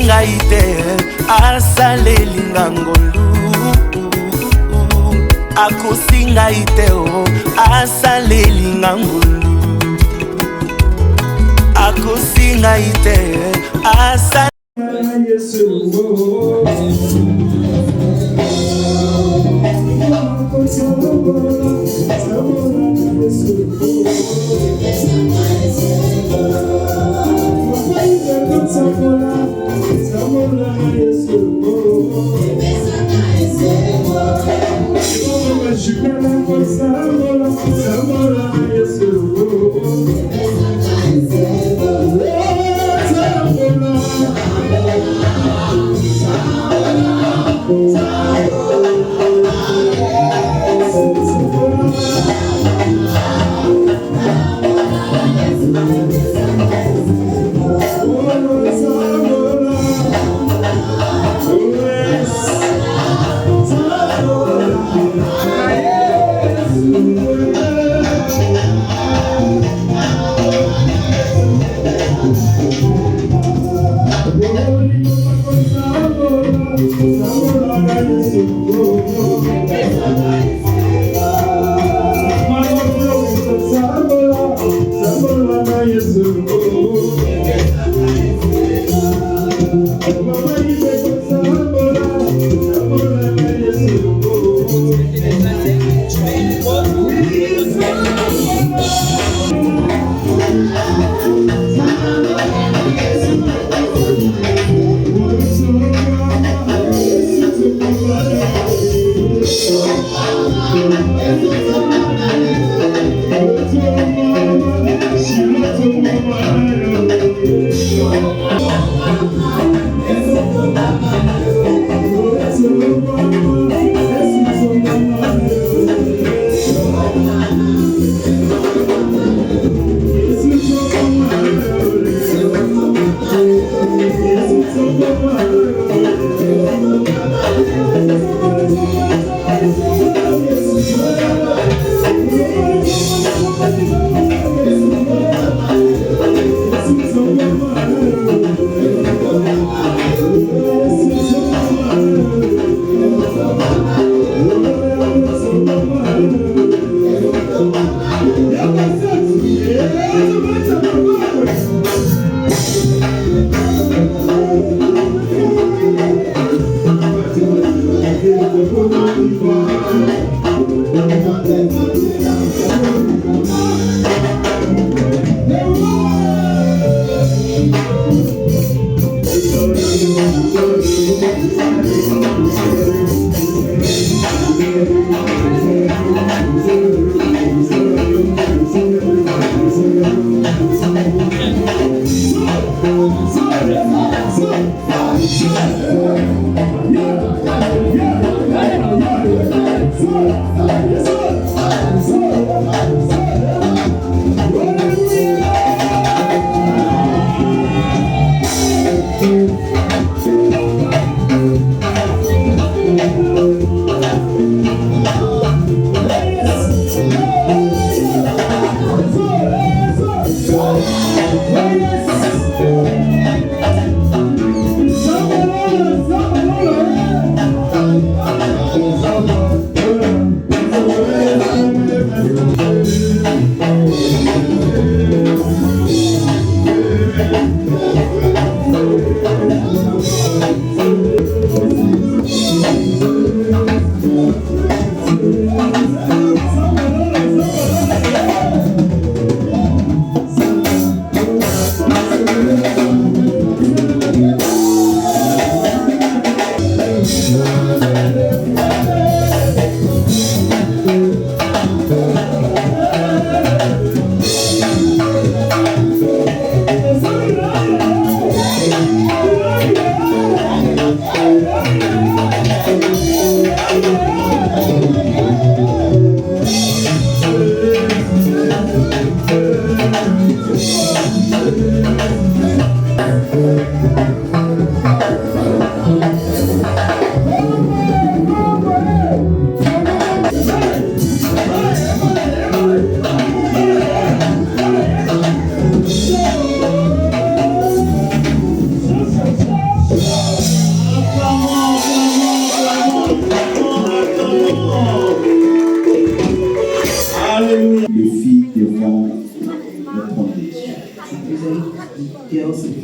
ngai te asaleli ngangolu akosi ngai te asaleli ngangolu akosi ngai te asaleli Yesu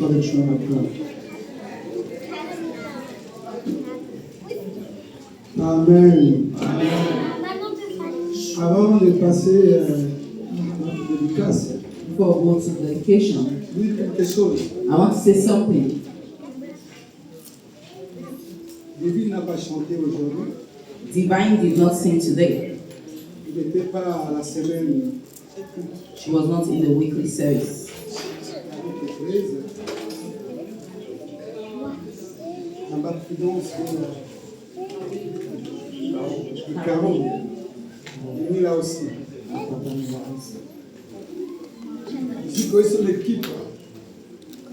before the throne of God. Amen. Amen. Avant de passer à la dédicace, Before we go to the dedication, dis quelque chose. I want to say something. David n'a pas chanté aujourd'hui. Divine did not sing today. Il n'était pas à la semaine. She was not in the weekly service. La baptidance de Caron. Il est là aussi. Je dis qu'ils sont l'équipe.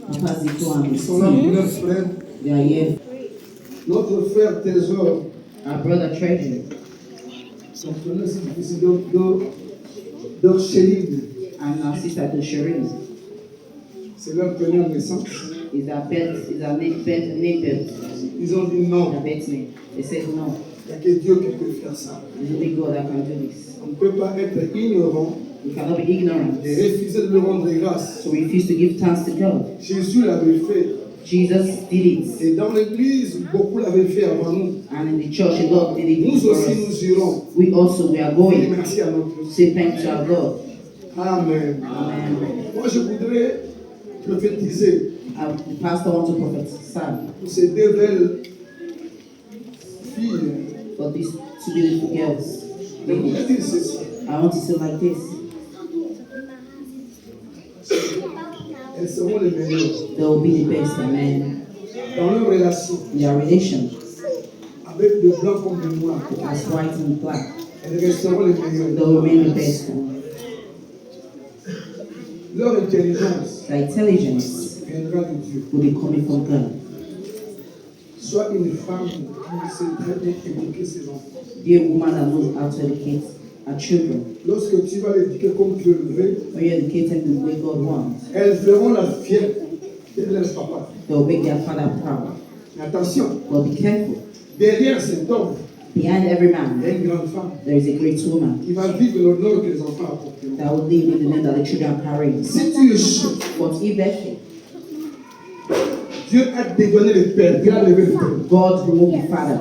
Papa Zito and Ils his sont là pour team, leur frère. they are here. Notre frère Trésor. Our brother Treasure Son prénom c'est difficile. D'Orcheline. and our sister Shireen C'est leur prénom naissance. is our name. Ils ont dit non. Their birth name. They said no. Il n'y a que Dieu qui peut faire ça. There's only God that can do this. On ne peut pas être ignorant We cannot be ignorant. et refuser de lui rendre grâce. So we refuse to give thanks to God. Jésus l'avait fait. Jesus did it. Et dans l'église, beaucoup l'avaient fait avant nous. And in the church, a lot did it Nous for aussi, us. nous irons. We are Et going merci à notre to Dieu. say thanks to our God. Amen. Amen. Moi, je voudrais prophétiser The pastor wants to prophesy pour ces deux belles filles. for these two beautiful girls. Je voudrais dire ceci. I want to say like this. Elles seront les meilleures They will be the best, amen. dans leur relation In their relation, avec le blanc comme le noir. as white and black, Elles resteront les meilleures. they will remain the best. Leur intelligence Their intelligence viendra de Dieu. will be coming from God. Sois une femme qui sait très bien éduquer ses enfants. Be a woman that knows how to educate our children. Lorsque tu vas l'éduquer comme Dieu le veut, When you educate them the way God wants, elles feront la fierté de leur papa. they will make their father proud. Mais attention, But be careful. derrière cet homme, Behind every il man, y a une grande femme there is a great woman qui va vivre l'honneur que les enfants apporteront. that will live in the land that the children are carrying. Si tu échoues, But if they fail, Dieu a dédonné le père, Dieu a levé le père. God remove the father.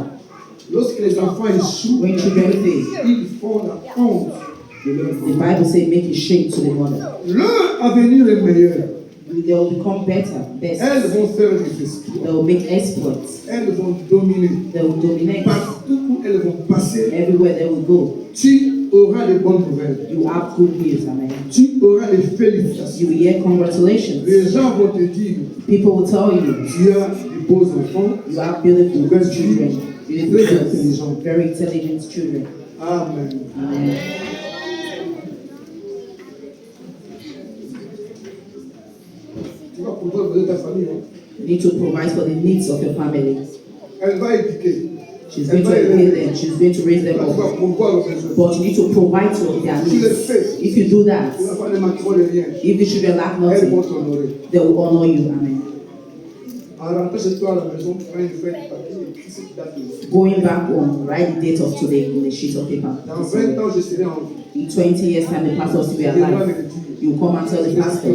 Lorsque les enfants échouent, When children fail, ils font la honte de leur the enfant. Bible says make a shame to the mother. Leur avenir est meilleur. They will become better, best. Elles vont faire des exploits. They will make exploits. Elles vont dominer. They will dominate. Partout où elles vont passer, Everywhere they will go, tu auras de bonnes nouvelles. you have good news, amen. Tu auras des félicitations. You will hear congratulations. Les gens vont te dire, People will tell you, tu as des beaux enfants. you have beautiful children, beautiful Very girls, intelligent. very intelligent children. Amen. Amen. Tu vas pouvoir aider ta famille. Hein? You need to provide for the needs of your family. Elle va éduquer. She's going to educate them. She's going to raise them Tu vas up. pouvoir aux besoins. But you need to provide for their Tu le needs. fais. If you do that, Tu vas pas les manquer de rien. if the children lack Elles vont nothing, t'honorer. they will honor you. Amen. En rentrant chez toi à la maison, tu prends une feuille de papier et écris ce qui date de Going back home, write the date of today on a sheet of paper. Dans 20 ans, je serai en vie. In 20 years' time, the pastor will still be Je vais alive. le dire. You come and tell the pastor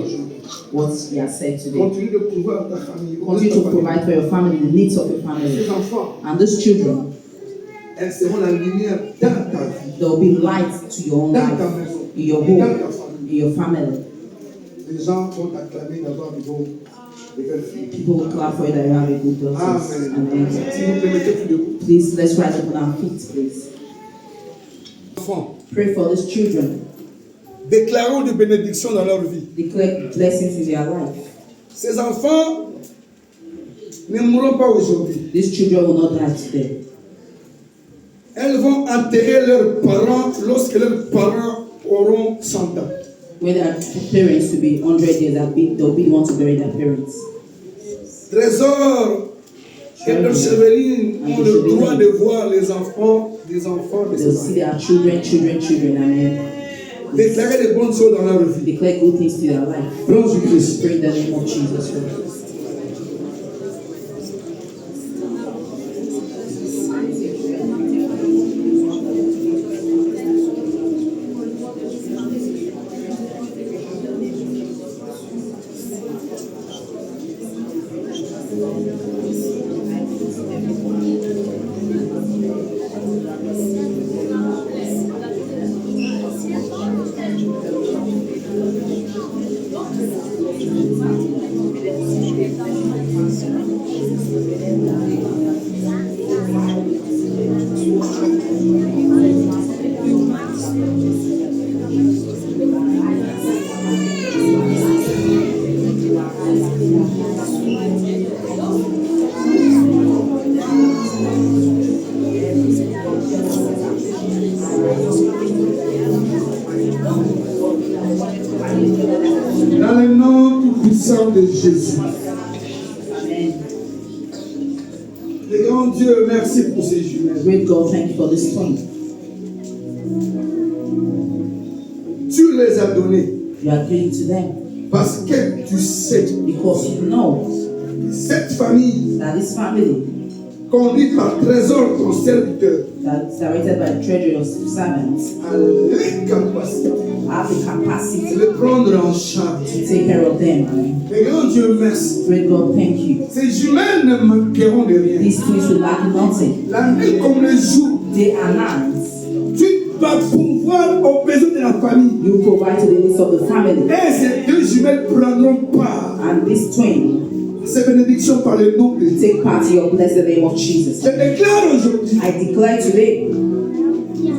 what he has said today. Continue de pouvoir ta famille. Continue to provide for your family, the needs of your family. Ces enfants, And these children, elles seront la lumière dans ta vie, there will be light to your own dans ta life, maison, in your dans home, ta famille. in your family. Les gens vont t'acclamer d'avoir de belles filles. People will clap for you that you have a good daughter. Amen. Amen. Si vous permettez, plus de Please, let's rise up on our feet, please. enfants. Pray for these children. Déclarons des bénédictions dans leur vie. Declare blessings in their life. Ces enfants ne mourront pas aujourd'hui. These children will not die today. Elles vont enterrer leurs parents lorsque leurs parents auront 100 ans. When their parents will be 100 years, they'll be the ones to bury their parents. Trésor et Dorcheline ont le droit de voir les enfants des enfants de They'll ces see enfants. their children, amen. Déclarer des bonnes choses dans leur vie. Declare good things to their life. Prends du Christ. Pray in the name of Jesus Christ. Dans le nom tout puissant de Jésus. Le grand Dieu, merci pour ces jumelles. Great God, thank you for this twin. Tu les as données You are giving to them parce que tu sais because you know cette famille that this family conduite par Trésor, ton serviteur, that's directed by treasurer's servants a l'incapacité have the capacity de les prendre en charge. to take care of them. Amen. Le grand Dieu, merci. Great God, thank you. Ces jumelles ne manqueront de rien. These twins will lack nothing. La nuit comme le jour, Day and night, tu vas pouvoir aux besoins de la famille. you provide to the needs of the family. Et ces deux jumelles prendront part And this twin à ces bénédictions par le nom de Dieu. take part in your blessed name of Jesus. Je déclare aujourd'hui I declare today,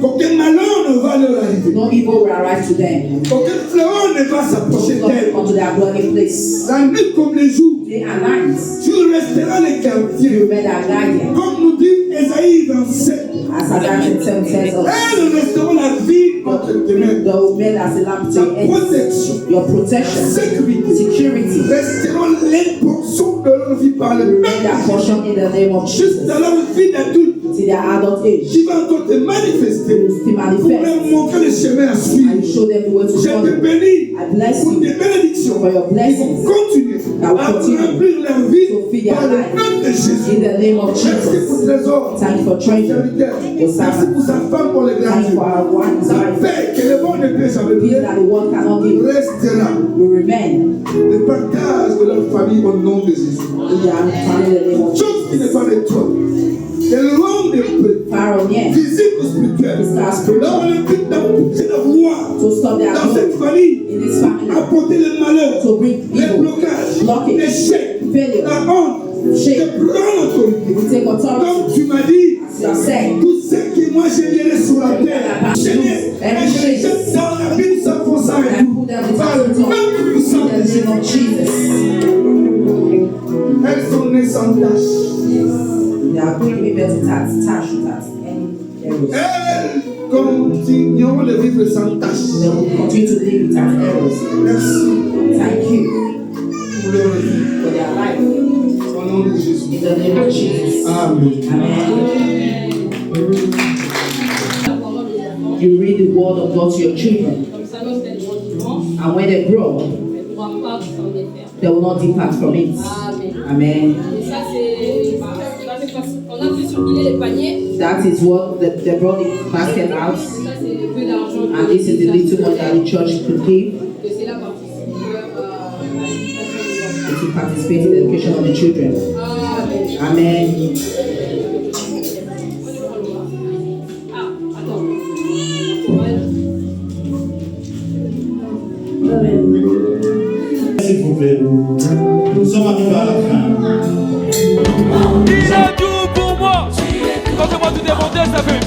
qu'aucun malheur ne va leur arriver. no evil will arrive to them. Aucun fléau ne va s'approcher No d'elles. come to their dwelling place. La nuit comme le jour, Day and night, tu resteras le you quartier. remain their guardian. Comme nous dit Ésaïe 27. As Isaiah 27 tells us, Elles resteront la vie entre tes mains. they will remain as a lamp to your Ta head. protection, Your protection, sécurité, security, resteront les portions de leur vie par le remain même their portion in the name of Jesus. jusqu'à leur vie d'adulte Till their adult age, qui va encore te manifester will still pour manifest. leur montrer le chemin à I suivre. show them the way to Je te follow. bénis I bless pour you tes bénédictions for your qui vont blessings continuer that will à continue remplir leur vie to feed their par le life. nom de Jésus. In the name of Merci pour Jesus. Trésor, Thank you for ton treasure, serviteur. your Merci servant. pour sa femme, pour le grand Thank you Dieu. for our one Sa life. paix que le monde ne peut jamais Peace donner that the world cannot give restera. will remain Le partage de leur famille au nom de Jésus. in their family in the name of Jesus. Chose qui n'est pas de toi. De loin de peu. Far or near, Physique ou spirituel. Physical, spiritual. Là, on est plus d'empêcher de voir to stop their dans cette growth famille in this family, apporter le malheur, to bring les evil, blocages, blockage, l'échec, failure, la honte. shame. Je prends l'autorité. We take authority. Comme tu m'as dit, You are saying, tout ce que moi j'ai géré sur la terre, gêné, et je jette dans la Bible sans qu'on s'arrête. and put them Par le before nom the puissant in de the Jésus. name of Jesus. Elles sont nées sans tache. They are going to be better touch without any errors. Elles continueront de vivre sans tache. They will continue to live without errors. Merci Thank you pour leur vie. for their life. Au nom de Jésus. In the name of Jesus. Amen. Amen. You read the word of God to your children, Comme ça, lorsqu'elles grandissent, and when they grow, elles ne pourront pas s'en défaire. they will not depart from it. Amen. Amen. Et ça, c'est on a fait circuler les paniers. That is what they brought the basket out, Ça, c'est le peu d'argent. and this is the little money that the church could give Que c'est là participer à l'éducation des enfants. to participate in the education of the children. Amen. Amen. Ah, attends. Ouais. S'il vous plaît, nous sommes arrivés à la fin. Il a tout pour moi. Quand je moi tout demander, ça fait